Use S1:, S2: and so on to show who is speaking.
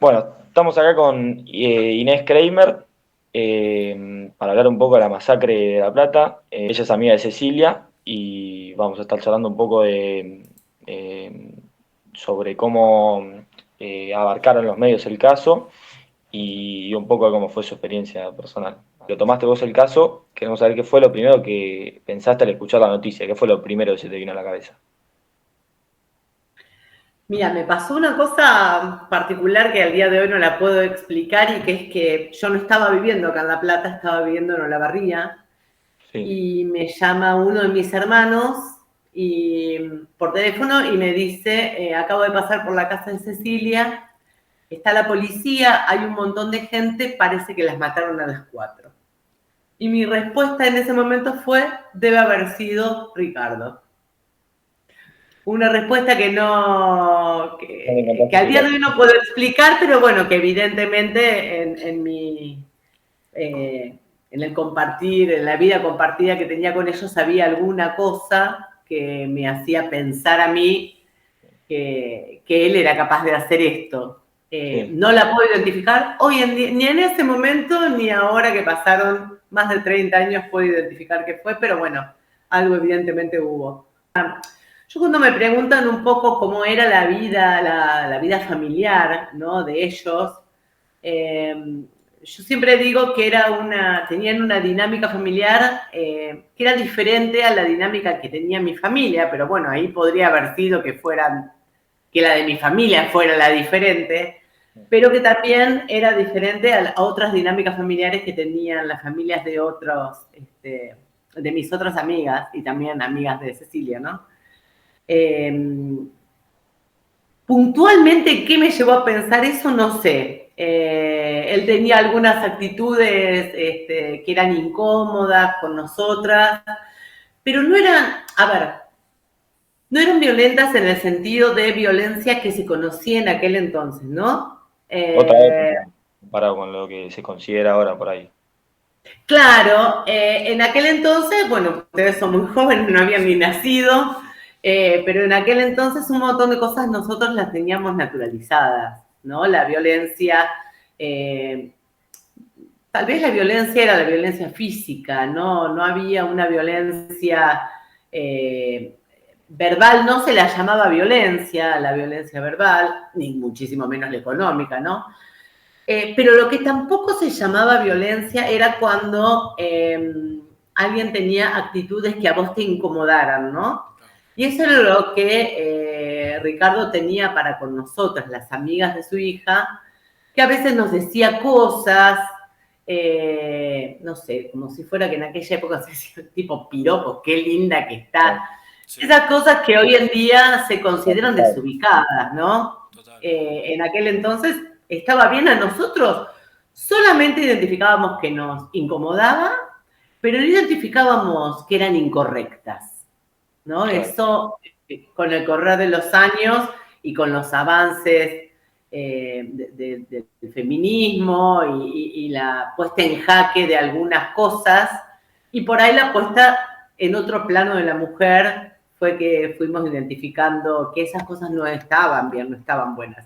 S1: Bueno, estamos acá con Inés Kramer para hablar un poco de la masacre de La Plata. Ella es amiga de Cecilia y vamos a estar charlando un poco eh, sobre cómo abarcaron los medios el caso y un poco de cómo fue su experiencia personal. Lo tomaste vos el caso, queremos saber qué fue lo primero que pensaste al escuchar la noticia, qué fue lo primero que se te vino a la cabeza.
S2: Mira, me pasó una cosa particular que al día de hoy no la puedo explicar y que es que yo no estaba viviendo acá en La Plata, estaba viviendo en Olavarría
S1: Sí,
S2: y me llama uno de mis hermanos y, por teléfono y me dice, acabo de pasar por la casa de Cecilia, está la policía, hay un montón de gente, parece que las mataron a las 4. Y mi respuesta en ese momento fue, debe haber sido Ricardo. Una respuesta que no,
S1: no le
S2: que
S1: encontraste
S2: al día de
S1: explicación.
S2: hoy no puedo explicar, pero bueno, que evidentemente en el compartir, en la vida compartida que tenía con ellos, había alguna cosa que me hacía pensar a mí que él era capaz de hacer esto.
S1: Sí.
S2: No la puedo identificar hoy en día, ni en ese momento, ni ahora que pasaron más de 30 años puedo identificar qué fue, pero bueno, algo evidentemente hubo. Yo cuando me preguntan un poco cómo era la vida familiar, ¿no? De ellos, eh, yo siempre digo que tenían una dinámica familiar que era diferente a la dinámica que tenía mi familia, pero bueno, ahí podría haber sido que la de mi familia fuera la diferente, pero que también era diferente a otras dinámicas familiares que tenían las familias de de mis otras amigas y también amigas de Cecilia, ¿no? Eh, Puntualmente, ¿qué me llevó a pensar eso? No sé. Él tenía algunas actitudes que eran incómodas con nosotras, pero no eran, a ver, no eran violentas en el sentido de violencia que se conocía en aquel entonces, ¿no?
S1: Otra época, comparado con lo que se considera ahora por ahí.
S2: Claro, en aquel entonces, bueno, ustedes son muy jóvenes, no habían ni nacido, pero en aquel entonces un montón de cosas nosotros las teníamos naturalizadas, ¿no? La violencia, eh, tal vez la violencia era la violencia física, ¿no? No había una violencia eh, verbal, no se la llamaba violencia, la violencia verbal, ni muchísimo menos la económica, ¿no? Pero lo que tampoco se llamaba violencia era cuando alguien tenía actitudes que a vos te incomodaran, ¿no? Y eso era lo que Ricardo tenía para con nosotras, las amigas de su hija, que a veces nos decía cosas, no sé, como si fuera que en aquella época se decía tipo piropos, qué linda que está.
S1: Claro.
S3: Sí,
S2: Esas cosas que hoy en día se consideran
S1: Aceptable.
S2: desubicadas, ¿no?
S3: total.
S2: En aquel entonces estaba bien a nosotros, solamente identificábamos que nos incomodaba, pero no identificábamos que eran incorrectas, ¿no?
S1: Claro.
S2: Eso, con el correr de los años y con los avances del feminismo y la puesta en jaque de algunas cosas, y por ahí la puesta en otro plano de la mujer fue que fuimos identificando que esas cosas no estaban bien, no estaban buenas.